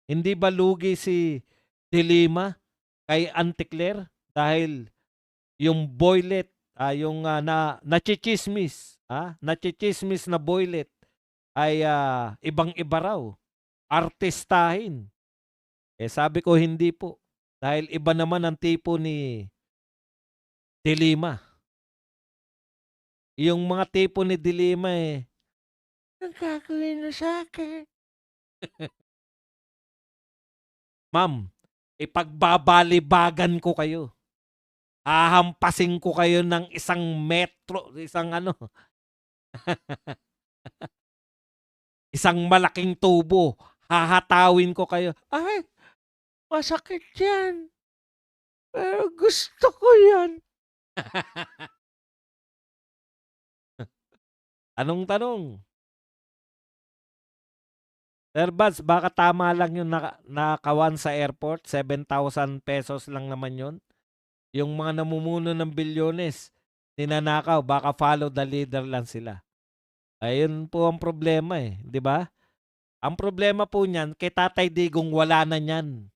Hindi ba lugi si De Lima kay Anticler dahil yung boylet, yung nachitsismis na boylet ay ibang-iba raw, artistahin. Eh sabi ko hindi po. Dahil iba naman ang tipo ni De Lima. Yung mga tipo ni De Lima eh, ang gagawin mo sa akin? Ma'am, ipagbabalibagan ko kayo. Hahampasin ko kayo ng isang metro, isang isang malaking tubo. Hahatawin ko kayo. Ay, masakit yan. Pero gusto ko yan. Anong tanong? Sir Buds, baka tama lang yung nakawan sa airport. 7,000 pesos lang naman yun. Yung mga namumuno ng bilyones, ninanakaw, baka follow the leader lang sila. Ayun po ang problema eh, di ba? Ang problema po niyan, kay Tatay Digong wala na niyan.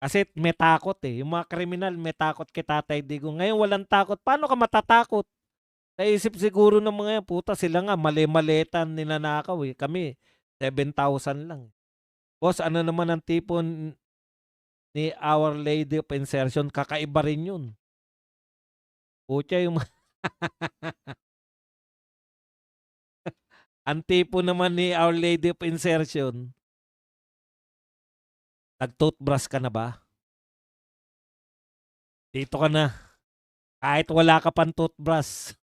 Kasi may takot eh. Yung mga kriminal may takot kay Tatay Digong. Ngayon walang takot. Paano ka matatakot? Naisip siguro ng mga yan, puta sila nga, mali-maletan ninanakaw eh. Kami, 7,000 lang. Boss, ano naman ang tipo ni Our Lady of Insertion? Kakaiba rin yun. Pucha yung ang tipo naman ni Our Lady of Insertion, nag-toothbrush ka na ba? Dito ka na. Kahit wala ka pang toothbrush.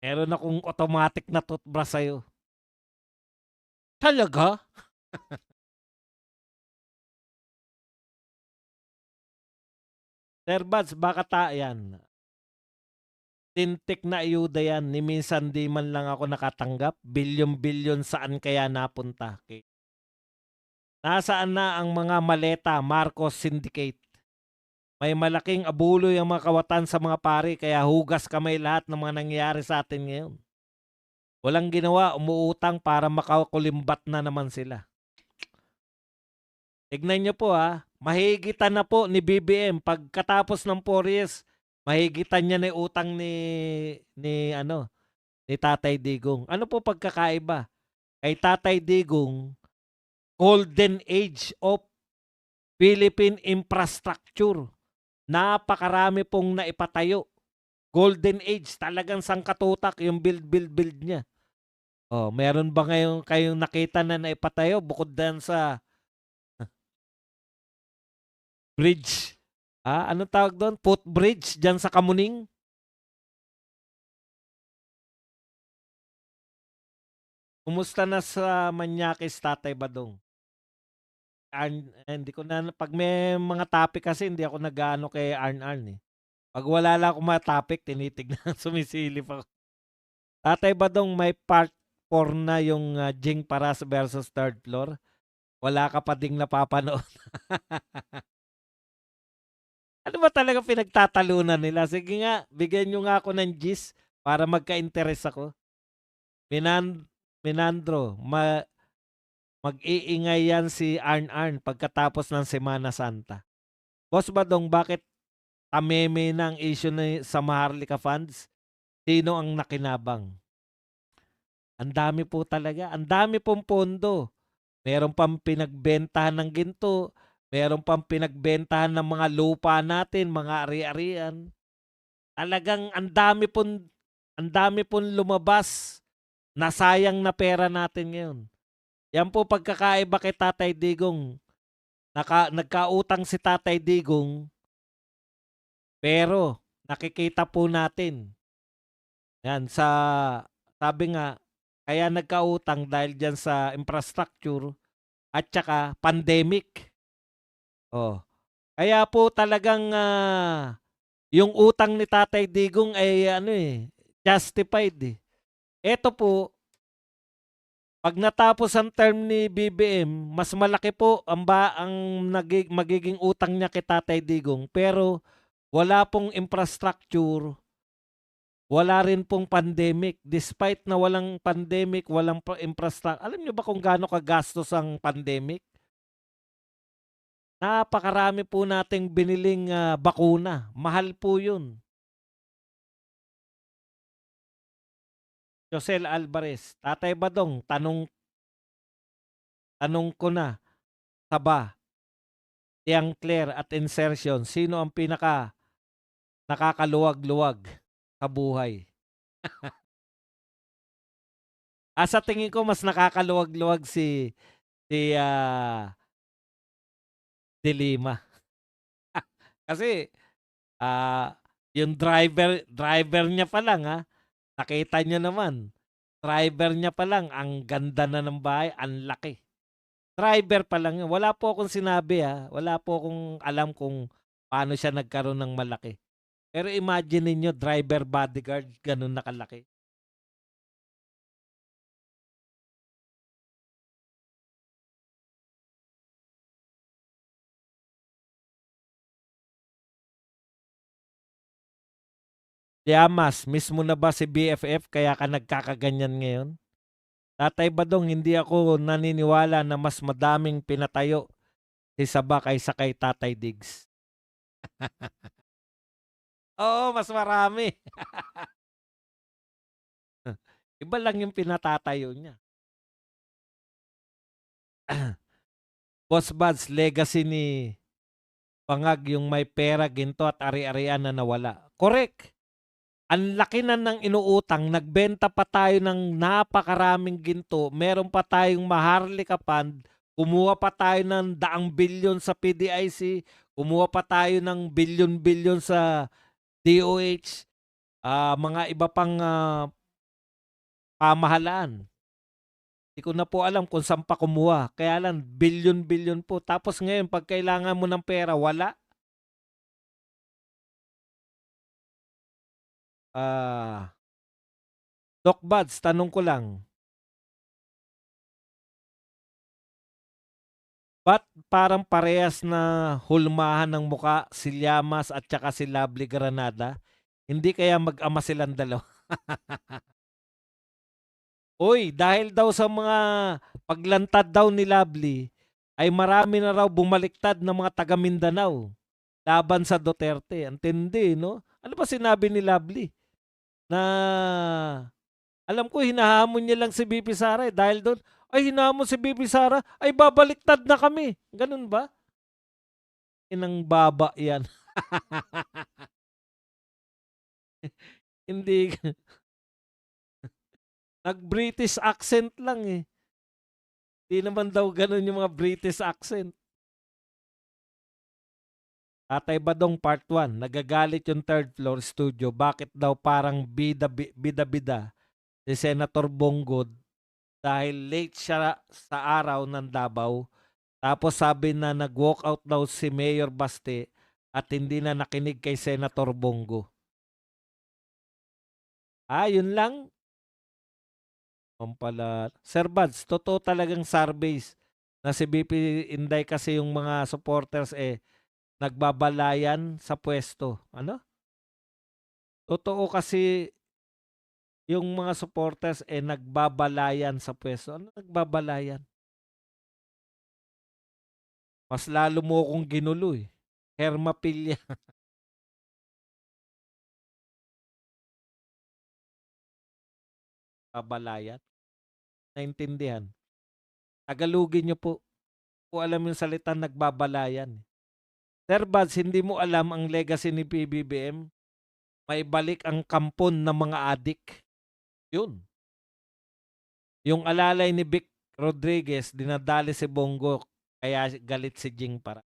Meron akong automatic na toothbrush sa'yo. Talaga? Sir Buds, baka yan. Tintik na ayuda yan. Ni minsan di man lang ako nakatanggap. Bilyon-bilyon saan kaya napunta? Okay. Nasaan na ang mga maleta, Marcos Syndicate? May malaking abuloy ang mga kawatan sa mga pari kaya hugas kamay lahat ng mga nangyayari sa atin ngayon. Walang ginawa, umuutang para makakulimbat na naman sila. Tignan nyo po mahigitan na po ni BBM pagkatapos ng 4 years, mahigitan niya na yung utang ni Tatay Digong. Ano po pagkakaiba? Kay Tatay Digong, golden age of Philippine infrastructure. Napakarami pong naipatayo. Golden age, talagang sangkatutak yung build niya. Oh, meron ba ngayon kayong nakita na naipatayo bukod dan sa bridge? Anong tawag doon? Footbridge dyan sa Kamuning? Kumusta na sa Manyakis, Tatay Badong? Hindi ko na, pag may mga topic kasi, hindi ako nag-ano kay Arn eh. Pag wala lang akong mga topic, tinitignan, sumisilip ako. Tatay Badong, may part 4 na yung Jing Paras versus third floor. Wala ka pa ding napapanood. Ano ba talaga pinagtatalunan nila? Sige nga, bigyan nyo nga ako ng gist para magka-interest ako. Minandro, mag-iingay yan si Arn pagkatapos ng Semana Santa. Boss Badong, bakit tameme ng issue sa Maharlika Funds? Sino ang nakinabang? Ang dami po talaga. Ang dami pong pondo. Meron pang pinagbentahan ng ginto. Meron pang pinagbentahan ng mga lupa natin, mga ari-arian. Talagang ang dami pong lumabas na sayang na pera natin ngayon. Yan po pagkakaiba kay Tatay Digong. Nagkautang si Tatay Digong, pero nakikita po natin. Yan, sabi nga, kaya nagkautang dahil dyan sa infrastructure at saka pandemic. Oh. Kaya po talagang yung utang ni Tatay Digong ay justified eh. Ito po, pag natapos ang term ni BBM, mas malaki po ang magiging utang niya kay Tatay Digong. Pero wala pong infrastructure, wala rin pong pandemic. Despite na walang pandemic, walang alam niyo ba kung gaano kagastos ang pandemic? Napakarami po nating biniling, bakuna, mahal po 'yun. Josel Alvarez, Tatay Badong, tanong tanong ko na, taba, tiang Claire at insertion, sino ang pinaka nakakaluwag-luwag sa buhay? Sa tingin ko mas nakakaluwag-luwag si De Lima. Kasi, ah, yung driver niya pa lang, nakita niyo naman, driver niya pa lang ang ganda na ng bahay, ang laki. Driver pa lang yun. Wala po akong sinabi, wala po akong alam kung paano siya nagkaroon ng malaki. Pero imagine ninyo driver bodyguard gano'n na kalaki. Llamas, mismo na ba si BFF kaya ka nagkakaganyan ngayon? Tatay Badong, hindi ako naniniwala na mas madaming pinatayo si Saba kaysa kay Tatay Diggs. Oo, mas marami. Iba lang yung pinatatayo niya. Boss Buds, legacy ni Pangag yung may pera, ginto at ari-arian na nawala. Correct. Ang laki na ng inuutang, nagbenta pa tayo ng napakaraming ginto, meron pa tayong Maharlika Fund, kumuha pa tayo ng daang bilyon sa PDIC, kumuha pa tayo ng bilyon-bilyon sa DOH, mga iba pang pamahalaan. Di ko na po alam kung saan pa kumuha. Kaya lang, bilyon-bilyon po. Tapos ngayon, pag kailangan mo ng pera, wala. Doc Buds, tanong ko lang, ba't parang parehas na hulmahan ng muka si Llamas at saka si Lovely Granada? Hindi kaya mag-ama silang dalawa? Uy, dahil daw sa mga paglantad daw ni Lovely, ay marami na raw bumaliktad na mga taga Mindanao laban sa Duterte. Antindi, no? Ano ba sinabi ni Lovely? Na alam ko hinahamon niya lang si BP Sara dahil doon, ay hinahamon si BP Sara, ay babaliktad na kami. Ganun ba? Inang baba yan. Hindi. Nag-British accent lang eh. Hindi naman daw ganun yung mga British accent. Tatay Badong Part 1, nagagalit yung third floor studio. Bakit daw parang bida-bida si Senator Bongo dahil late siya sa araw ng Davao. Tapos sabi na nag-walk out daw si Mayor Baste at hindi na nakinig kay Senator Bongo. Yun lang. Pala. Sir Buds, totoo talagang surveys na si BP Inday kasi yung mga supporters nagbabalayan sa pwesto. Ano? Totoo kasi yung mga supporters nagbabalayan sa pwesto. Ano nagbabalayan? Mas lalo mo akong ginulo eh. Hermapilya. Babalayan. Naintindihan. Tagalugin nyo po. Po alam yung salitang nagbabalayan. Sir Buds, hindi mo alam ang legacy ni PBBM? May balik ang kampon ng mga adik. Yun. Yung alalay ni Vic Rodriguez, dinadali si Bongo, kaya galit si Jing para.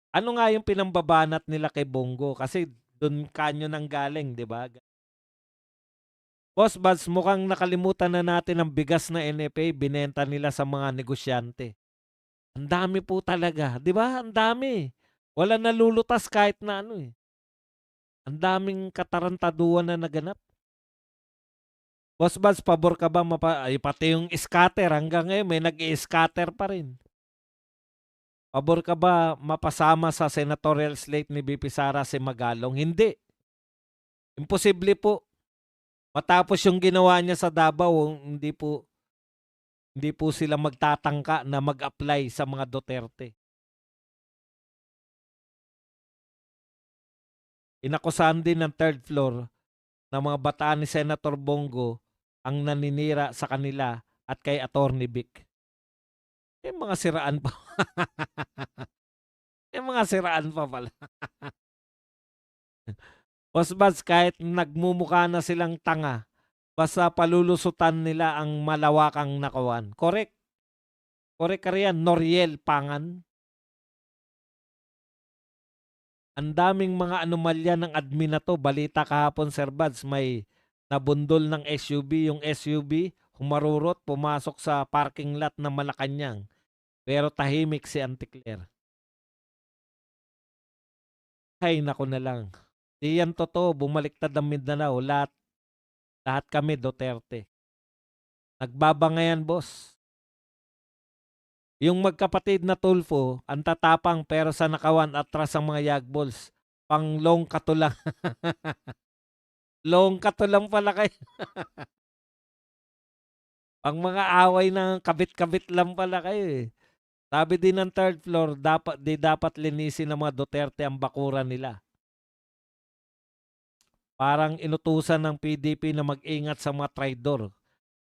Ano nga yung pinambabanat nila kay Bongo? Kasi doon kanyo nang galing, di ba? Boss Buds, mukhang nakalimutan na natin ang bigas na NFA binenta nila sa mga negosyante. Ang dami po talaga, di ba? Ang dami. Wala nalulutas kahit na ano eh. Ang daming katarantaduan na naganap. Boss Buds, pabor ka ba pati yung scatter hanggang ngayon may nag-i-scatter pa rin. Pabor ka ba mapasama sa senatorial slate ni VP Sara si Magalong? Hindi. Imposible po. Matapos yung ginawa niya sa Davao, hindi po sila magtatangka na mag-apply sa mga Duterte. Inakusahan din ng third floor na mga bataan ni Senator Bongo ang naninira sa kanila at kay Attorney Vic. Mga siraan pa. Mga siraan pa pala. Boss Buds, kahit nagmumukha na silang tanga, basta palulusutan nila ang malawakang nakawan. Correct. Correct ka riyan, Noriel Pangan. Ang daming mga anomalya ng admin na to. Balita kahapon, Sir Buds, may nabundol ng SUV. Yung SUV, humarurot, pumasok sa parking lot ng Malacanang. Pero tahimik si Auntie Claire. Ay, naku na lang. Di yan totoo, bumaliktad ang Mindanao. Lahat kami Duterte. Nagbabangayan, boss. Yung magkapatid na Tulfo, ang tatapang pero sa nakawan atras ang mga yagballs. Pang long katulang. Long katulang pala kayo. Ang mga away ng kabit-kabit lang pala kayo eh. Sabi din ng third floor, dapat linisin ng mga Duterte ang bakuran nila. Parang inutusan ng PDP na mag-ingat sa mga traidor.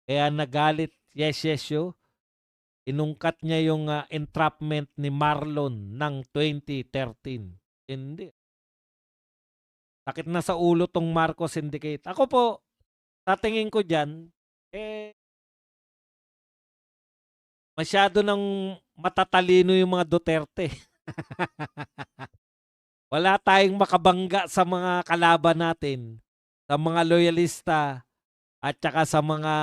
Kaya nagalit, yes, yo. Inungkat niya yung entrapment ni Marlon ng 2013. Hindi. Sakit na sa ulo tong Marcos Syndicate. Ako po, sa tingin ko dyan, masyado nang matatalino yung mga Duterte. Wala tayong makabangga sa mga kalaban natin, sa mga loyalista, at saka sa mga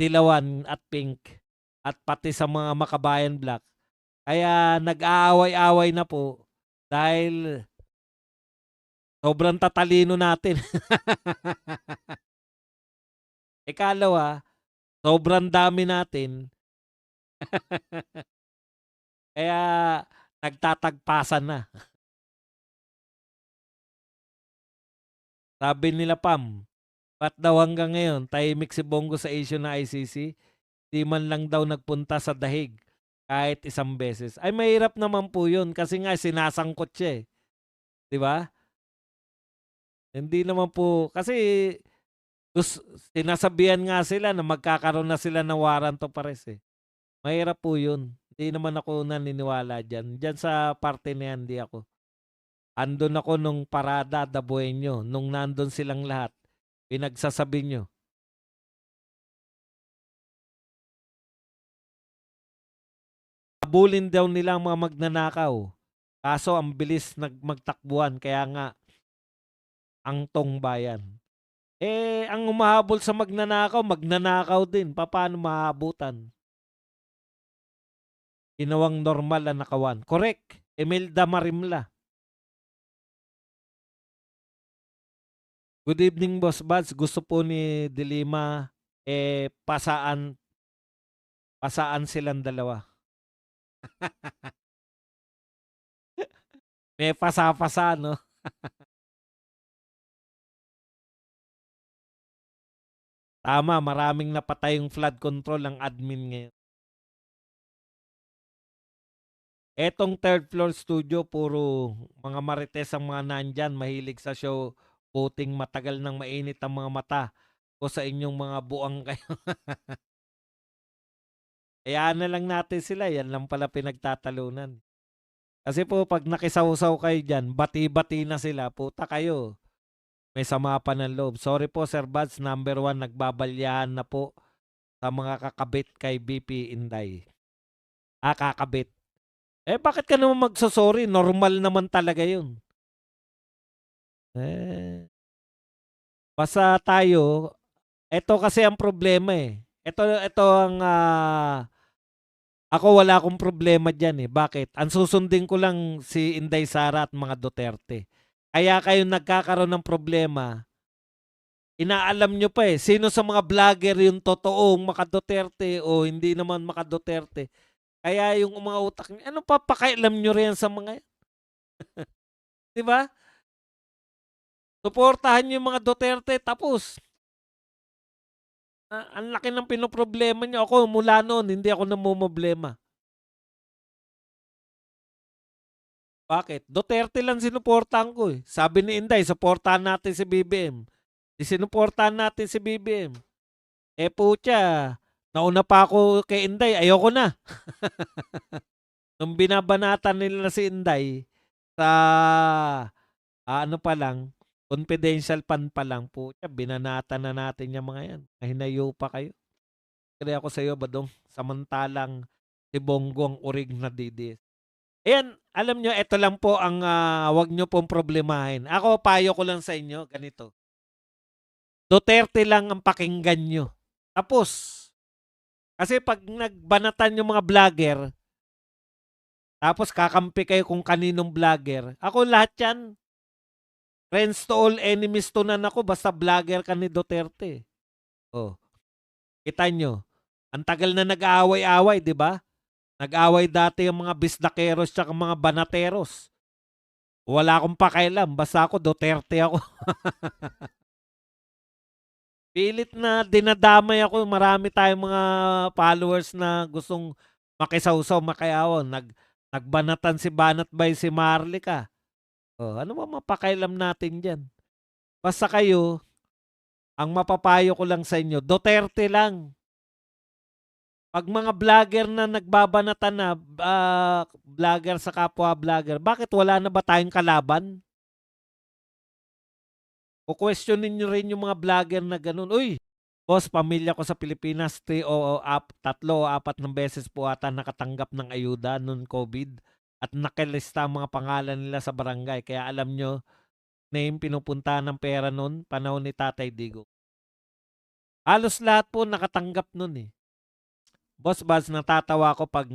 dilawan at pink, at pati sa mga makabayan black. Kaya nag-aaway-away na po dahil sobrang tatalino natin. Ikalawa, sobrang dami natin. Kaya nagtatagpasan na. Sabi nila Pam, ba't daw hanggang ngayon tahimik si Bongo sa issue na ICC? Di man lang daw nagpunta sa dahig kahit isang beses. Ay mahirap naman po yun kasi nga sinasangkot siya eh. Di ba? Hindi naman po, kasi sinasabihan nga sila na magkakaroon na sila ng warrant of arrest eh. Mahirap po yun. Hindi naman ako naniniwala dyan. Dyan sa parte na yan, di ako. Andun ako nung parada da Buenyo, nung nandun silang lahat. Pinagsasabi nyo. Abulin daw nila ang mga magnanakaw. Kaso ang bilis magtakbuhan, kaya nga ang tong bayan. Ang umahabol sa magnanakaw din. Paano mahabutan? Ginawang normal ang nakawan. Correct. Imelda Marimla. Good evening, Boss Buds. Gusto po ni Dilima, pasaan silang dalawa. May pasa-pasa, no? Tama, maraming napatay yung flood control ang admin ngayon. Etong third floor studio, puro mga marites ang mga nandyan. Mahilig sa show voting, matagal nang mainit ang mga mata o sa inyong mga buang kayo. Hayaan na lang natin sila. Yan lang pala pinagtatalunan. Kasi po pag nakisaw-saw kayo dyan, bati-bati na sila. Puta kayo. May sama pa ng loob. Sorry po Sir Buds, number 1, nagbabalyahan na po sa mga kakabit kay BP Inday. Kakabit. Bakit ka naman magsosorry? Normal naman talaga yun. Basta tayo, ito kasi ang problema eh. Ito ang, ako wala akong problema dyan eh. Bakit? Ang susundin ko lang si Inday Sara at mga Duterte. Kaya kayo nagkakaroon ng problema, inaalam nyo pa eh, sino sa mga vlogger yung totoong maka-Duterte o hindi naman maka-Duterte. Kaya yung mga utak niyo, ano pa pakialam niyo riyan sa mga 'yan, 'di ba? Suportahan niyo yung mga Duterte tapos, ang laki ng pinoproblema niyo. Ako mula noon hindi ako namomroblema. Bakit? Duterte lang sinuportahan ko, eh. Sabi ni Inday, suportahan natin si BBM. 'Di sinuportahan natin si BBM. Eh, putya, nauna pa ako kay Inday, ayoko na. Nung binabanatan nila si Inday sa, ano pa lang, confidential fund pa lang, putya binanatan na natin yang mga 'yan. Mahinayo pa kayo. Agree ako sa'yo, Badong. Samantalang si Bongo ang urig na DDS. Ayan, alam niyo ito lang po ang, 'wag niyo pong problemahin. Ako payo ko lang sa inyo ganito, Duterte lang ang pakinggan niyo. Tapos, kasi 'pag nagbanatan yung mga vlogger, tapos kakampi kayo kung kaninong vlogger, ako lahat 'yan, friends to all, enemies to none ako basta vlogger ka ni Duterte. Oh, kita niyo, ang tagal na nag-aaway-away, 'di ba? Nag-away dati yung mga bisdakeros tsaka mga banateros. Wala akong pakialam, basta ako Duterte ako. Pilit na dinadamay ako, marami tayong mga followers na gustong makisawsaw, makiawan. Nagbanatan si Banat Bay si Marlica. Oh, ano ba mapakailam natin diyan? Basta kayo, ang mapapayo ko lang sa inyo, Duterte lang. Pag mga vlogger na nagbabanatan na, vlogger sa kapwa vlogger, bakit wala na ba tayong kalaban? O questionin nyo rin yung mga vlogger na ganun. Uy, boss, pamilya ko sa Pilipinas, 3 o 4 ng beses po ata nakatanggap ng ayuda noong COVID at nakilista ang mga pangalan nila sa barangay. Kaya alam nyo, name pinupunta ng pera noon, panahon ni Tatay Digo. Halos lahat po nakatanggap noon eh. Boss Baz, natatawa ko pag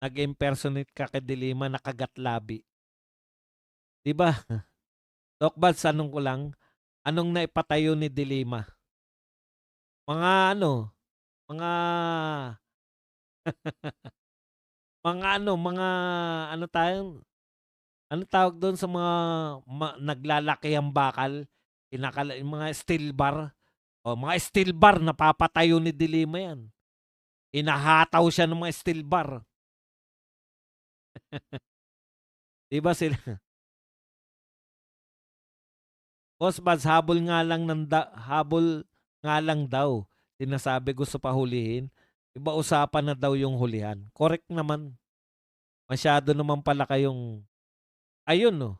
nag-impersonate ka kay Dilima, nakagatlabi. Diba? Doc Baz, anong ko lang, anong naipatayo ni Dilima? Mga ano, mga mga ano tayo, ano tawag doon sa mga naglalaki ang bakal, yung mga steel bar. O mga steel bar napapatayo ni Dilima yan. Inahataw siya ng mga steel bar. 'Di ba sila? Boss Bads, habol nga lang daw. Sinasabi gusto pa hulihin. Iba usapan na daw yung hulihan. Correct naman. Masyado naman pala kayong, ayun no.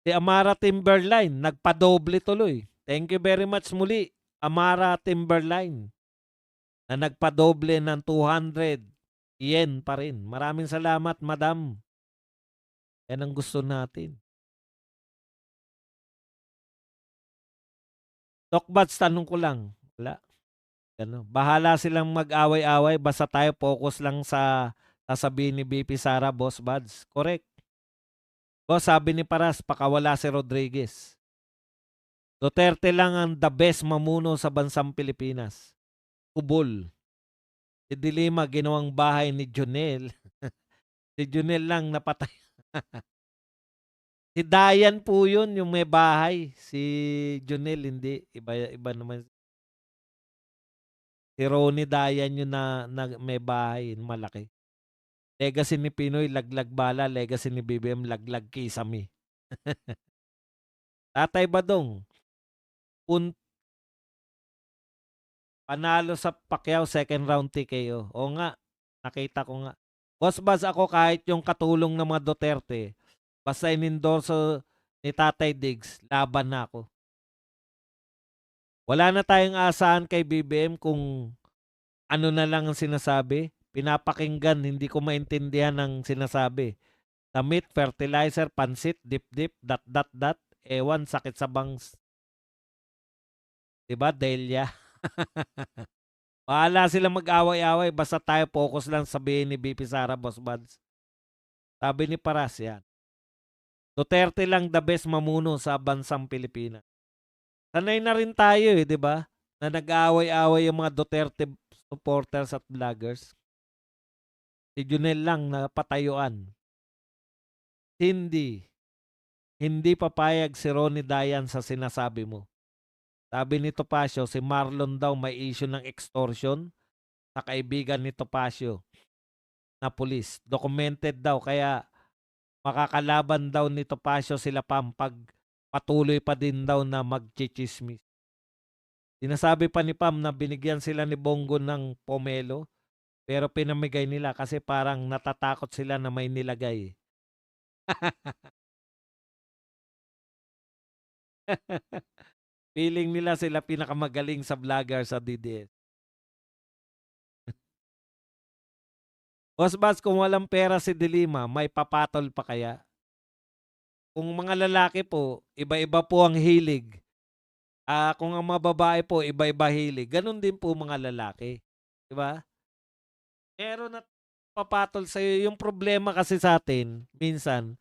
Si Amara Timberline, nagpadoble tuloy. Thank you very much muli, Amara Timberline, na nagpadoble ng 200 yen pa rin. Maraming salamat, madam. Yan ang gusto natin. Tokbats, tanong ko lang. Wala. Ano, bahala silang mag-away-away basta tayo focus lang sa sasabihin ni BP Sara, Boss Buds. Correct. Boss, sabi ni Paras, pakawala si Rodriguez. Duterte lang ang the best mamuno sa bansang Pilipinas. Kubol. Si Dilima, ginawang bahay ni Jonel. Si Jonel lang napatay. Si Dayan po yun, yung may bahay. Si Jonel, hindi. Iba naman. Si Ronnie Dayan yun na may bahay, malaki. Legacy ni Pinoy, laglag bala. Legacy ni BBM, laglag kisame. Tatay Badong, panalo sa Pacquiao second round TKO. O nga, nakita ko nga. Boss Baz, ako kahit yung katulong ng mga Duterte, basta inendorso ni Tatay Diggs, laban na ako. Wala na tayong asahan kay BBM kung ano na lang ang sinasabi. Pinapakinggan, hindi ko maintindihan ang sinasabi. Damit, fertilizer, pansit, dip-dip, dot. Ewan, sakit sa bangs. Diba, Delia? Bahala sila mag-away-away, basta tayo focus lang sabihin ni BP Sara, Boss Buds. Sabi ni Paras yan. Duterte lang the best mamuno sa bansang Pilipinas. Sanay na rin tayo eh, di ba? na nag-aaway-away yung mga Duterte supporters at vloggers. Si Junel lang na patayuan. Hindi. Hindi papayag si Ronnie Dayan sa sinasabi mo. Sabi ni Topacio, si Marlon daw may issue ng extortion sa kaibigan ni Topacio na pulis. Documented daw kaya makakalaban daw ni Topacio sila Pam pag patuloy pa din daw na magchichismis. Sinasabi pa ni Pam na binigyan sila ni Bongo ng pomelo pero pinamigay nila kasi parang natatakot sila na may nilagay. Feeling nila sila pinakamagaling sa vlogger sa DDS. Boss Bas, kung walang pera si Dilima, may papatol pa kaya? Kung mga lalaki po, iba-iba po ang hilig. Kung ang mga babae po, iba-iba hilig. Ganon din po mga lalaki. 'Di ba? Meron at papatol sa'yo. Yung problema kasi sa atin, minsan,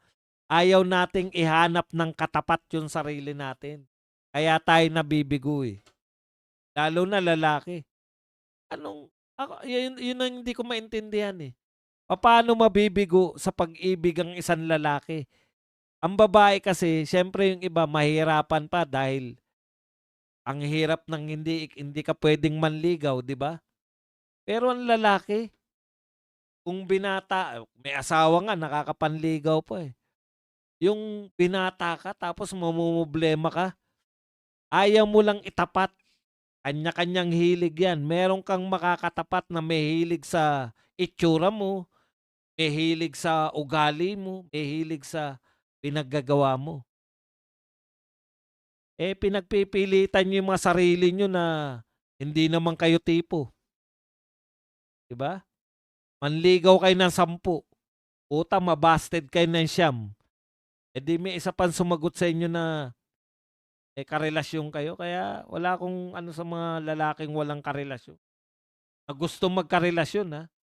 ayaw nating ihanap ng katapat yung sarili natin. Kaya tayo nabibigo eh. Lalo na lalaki. Yun ang hindi ko maintindihan eh. Paano mabibigo sa pag-ibig ang isang lalaki? Ang babae kasi, syempre yung iba mahirapan pa dahil ang hirap ng hindi ka pwedeng manligaw, 'di ba? Pero ang lalaki, kung binata, may asawa nga nakakapanligaw pa eh. Yung binata ka tapos mamomroblema ka, ayaw mo lang itapat. Kanya-kanyang hilig 'yan. Meron kang makakatapat na may hilig sa itsura mo, may hilig sa ugali mo, may hilig sa pinaggagawa mo. Pinagpipilitan niyo yung mga sarili niyo na hindi naman kayo tipo, 'di ba? Manligaw kayo ng 10, utang ma-busted kayo ng 9. Di may isa pang sumagot sa inyo na karelasyon kayo. Kaya wala akong ano sa mga lalaking walang karelasyon. Na gustong magkarelasyon ha.